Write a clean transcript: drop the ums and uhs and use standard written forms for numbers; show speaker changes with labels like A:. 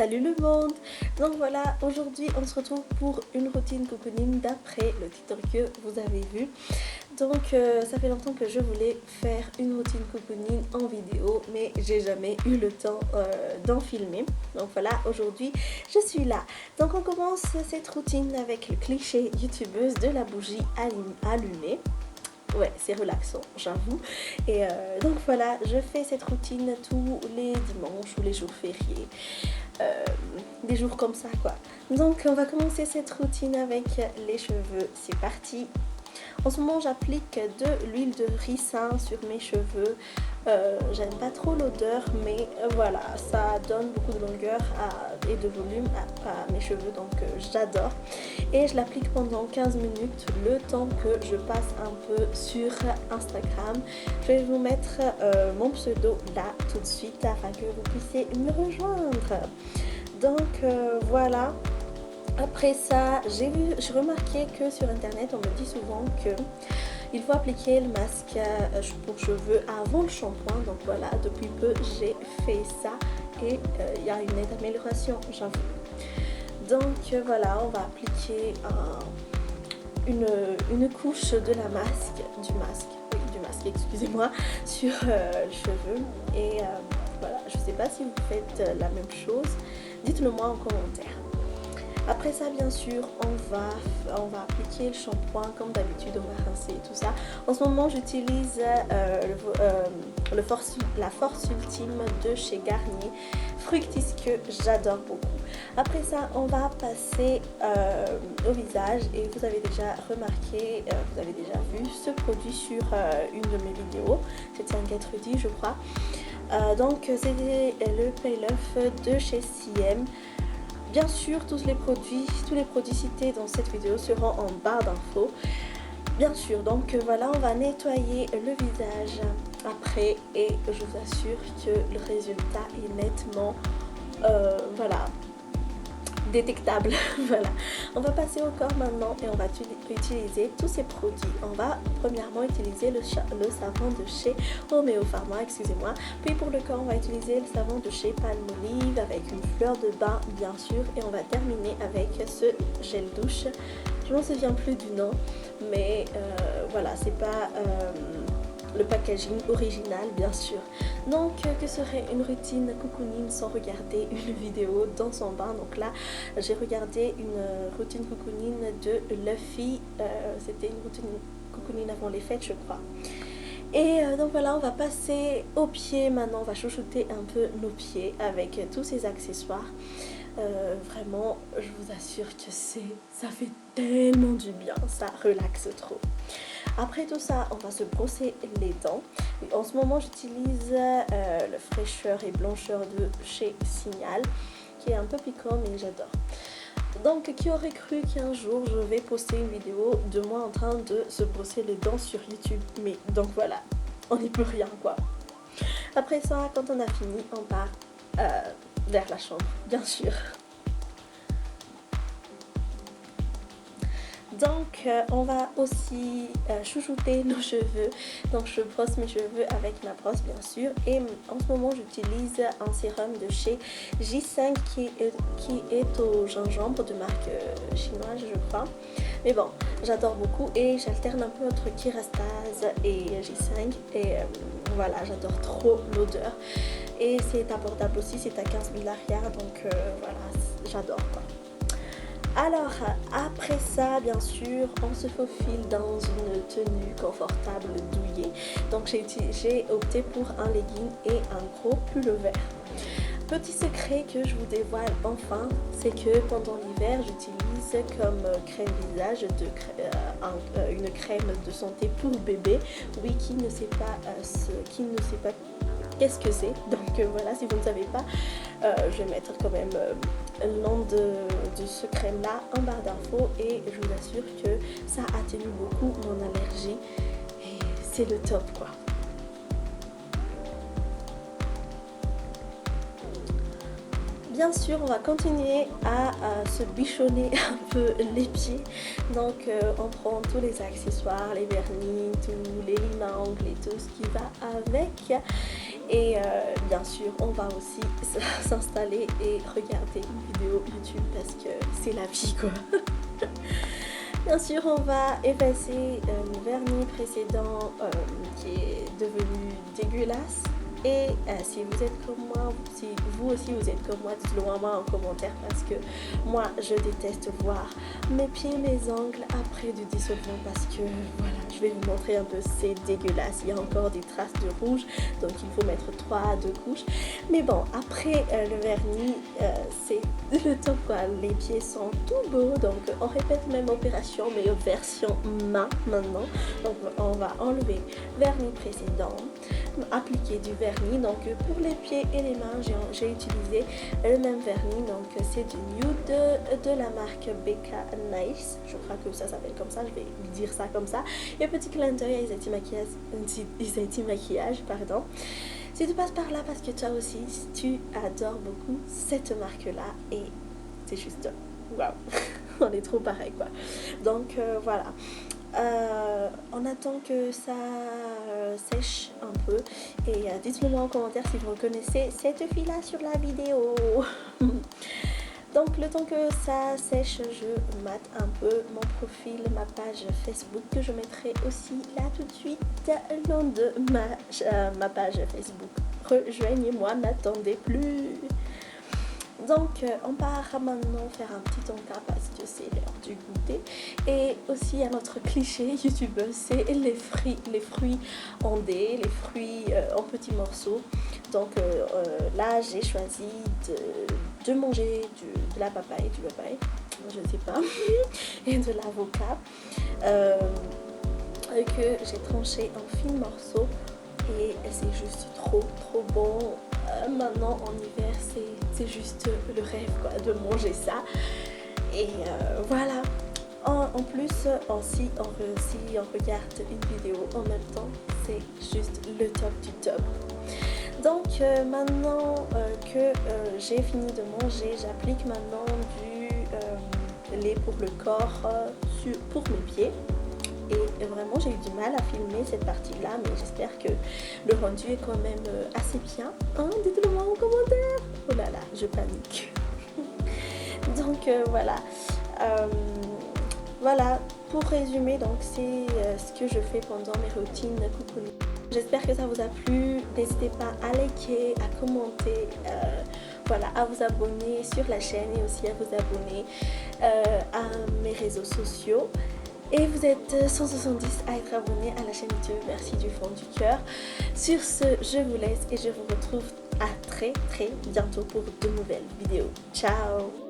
A: Salut le monde! Donc voilà, aujourd'hui on se retrouve pour une routine cocooning d'après le TikTok que vous avez vu. Donc ça fait longtemps que je voulais faire une routine cocooning en vidéo, mais j'ai jamais eu le temps d'en filmer. Donc voilà, aujourd'hui je suis là. Donc on commence cette routine avec le cliché youtubeuse de la bougie allumée. Ouais, c'est relaxant, j'avoue. Et donc voilà, je fais cette routine tous les dimanches ou les jours fériés. Des jours comme ça quoi. Donc on va commencer cette routine avec les cheveux. C'est parti. En ce moment j'applique de l'huile de ricin sur mes cheveux. J'aime pas trop l'odeur, mais voilà, ça donne beaucoup de longueur et de volume à mes cheveux, donc j'adore. Et je l'applique pendant 15 minutes, le temps que je passe un peu sur Instagram. Je vais vous mettre mon pseudo là tout de suite afin que vous puissiez me rejoindre. Donc voilà. Après ça, j'ai remarqué que sur internet on me dit souvent que il faut appliquer le masque pour cheveux avant le shampoing. Donc voilà, depuis peu j'ai fait ça et il y a une nette amélioration, j'avoue. Donc voilà, on va appliquer une couche de la masque, du masque, excusez-moi, sur le cheveu. Et voilà, je sais pas si vous faites la même chose, dites-le moi en commentaire. Après ça, bien sûr, on va appliquer le shampoing comme d'habitude, on va rincer et tout ça. En ce moment, j'utilise la force ultime de chez Garnier, Fructis, que j'adore beaucoup. Après ça, on va passer au visage et vous avez déjà remarqué, vous avez déjà vu ce produit sur une de mes vidéos. C'était un Get Ready, je crois. Donc, c'était le Pale Off de chez CM. Bien sûr, tous les produits cités dans cette vidéo seront en barre d'infos. Bien sûr, donc voilà, on va nettoyer le visage après et je vous assure que le résultat est nettement, voilà, détectable. Voilà, on va passer au corps maintenant et on va utiliser tous ces produits. On va premièrement utiliser le savon de chez Homéo Pharma, excusez-moi. Puis pour le corps, on va utiliser le savon de chez Palmolive avec une fleur de bain bien sûr, et on va terminer avec ce gel douche. Je m'en souviens plus du nom, mais voilà, c'est pas le packaging original bien sûr. Donc que serait une routine cocooning sans regarder une vidéo dans son bain? Donc là j'ai regardé une routine cocooning de Luffy, c'était une routine cocooning avant les fêtes je crois. Et donc voilà, on va passer aux pieds maintenant, on va chouchouter un peu nos pieds avec tous ces accessoires. Vraiment, je vous assure que ça fait tellement du bien, ça relaxe trop. Après tout ça, on va se brosser les dents. En ce moment, j'utilise le fraîcheur et blancheur de chez Signal, qui est un peu piquant, mais j'adore. Donc, qui aurait cru qu'un jour, je vais poster une vidéo de moi en train de se brosser les dents sur YouTube. Mais donc voilà, on n'y peut rien, quoi. Après ça, quand on a fini, on part vers la chambre, bien sûr. Donc on va aussi chouchouter nos cheveux. Donc je brosse mes cheveux avec ma brosse bien sûr. Et en ce moment j'utilise un sérum de chez J5 qui est au gingembre, de marque chinoise je crois. Mais bon, j'adore beaucoup et j'alterne un peu entre Kerastase et J5. Et voilà, j'adore trop l'odeur. Et c'est abordable aussi, c'est à 15 000 arrière. Donc voilà, j'adore quoi. Alors, après ça, bien sûr, on se faufile dans une tenue confortable douillée. Donc, j'ai opté pour un legging et un gros pull vert. Petit secret que je vous dévoile enfin, c'est que pendant l'hiver, j'utilise comme crème visage une crème de santé pour bébé. Oui, qui ne sait pas qu'est-ce que c'est. Donc voilà, si vous ne savez pas, je vais mettre quand même le nom de ce crème là en barre d'infos et je vous assure que ça atténue beaucoup mon allergie et c'est le top quoi. Bien sûr, on va continuer à se bichonner un peu les pieds. Donc on prend tous les accessoires, les vernis, tous les limes à ongles et tout ce qui va avec. Et bien sûr, on va aussi s'installer et regarder une vidéo YouTube parce que c'est la vie quoi. Bien sûr, on va effacer le vernis précédent qui est devenu dégueulasse. Et si vous êtes comme moi, si vous aussi vous êtes comme moi, dites-le moi en commentaire parce que moi je déteste voir mes pieds, mes ongles après du dissolvant parce que voilà, je vais vous montrer un peu, c'est dégueulasse. Il y a encore des traces de rouge, donc il faut mettre 3 à 2 couches. Mais bon, après le vernis, c'est le top quoi. Les pieds sont tout beaux, donc on répète même opération mais version main maintenant. Donc on va enlever vernis précédent, appliquer du vernis. Donc pour les pieds et les mains j'ai utilisé le même vernis, donc c'est du nude de la marque Becca Nice, je crois que ça s'appelle comme ça, je vais dire ça comme ça. Et petit clin d'œil à Isaiti Maquillage, pardon. Si tu passes par là parce que toi aussi tu adores beaucoup cette marque là et c'est juste waouh, on est trop pareil quoi. Donc voilà. On attend que ça sèche un peu et dites-le moi en commentaire si vous reconnaissez cette fille là sur la vidéo. Donc le temps que ça sèche, je mate un peu mon profil, ma page Facebook que je mettrai aussi là tout de suite le nom de ma page Facebook. Rejoignez-moi, n'attendez plus. Donc on part maintenant faire un petit encas parce que c'est l'heure du goûter. Et aussi un autre cliché youtubeuse, c'est les fruits en dés, les fruits en petits morceaux. Donc là j'ai choisi de manger de la papaye, je ne sais pas, et de l'avocat que j'ai tranché en fines morceaux. Et c'est juste trop bon. Maintenant en hiver c'est juste le rêve quoi, de manger ça. Et voilà. En plus si on regarde une vidéo en même temps, c'est juste le top du top. Donc maintenant que j'ai fini de manger, j'applique maintenant du lait pour le corps pour mes pieds. Et vraiment j'ai eu du mal à filmer cette partie là, mais j'espère que le rendu est quand même assez bien, hein, dites-le moi en commentaire. Oh là là, je panique. Donc voilà, voilà pour résumer, donc c'est ce que je fais pendant mes routines cocooning. J'espère que ça vous a plu, n'hésitez pas à liker, à commenter, voilà, à vous abonner sur la chaîne et aussi à vous abonner à mes réseaux sociaux. Et vous êtes 170 à être abonné à la chaîne YouTube, merci du fond du cœur. Sur ce, je vous laisse et je vous retrouve à très bientôt pour de nouvelles vidéos. Ciao!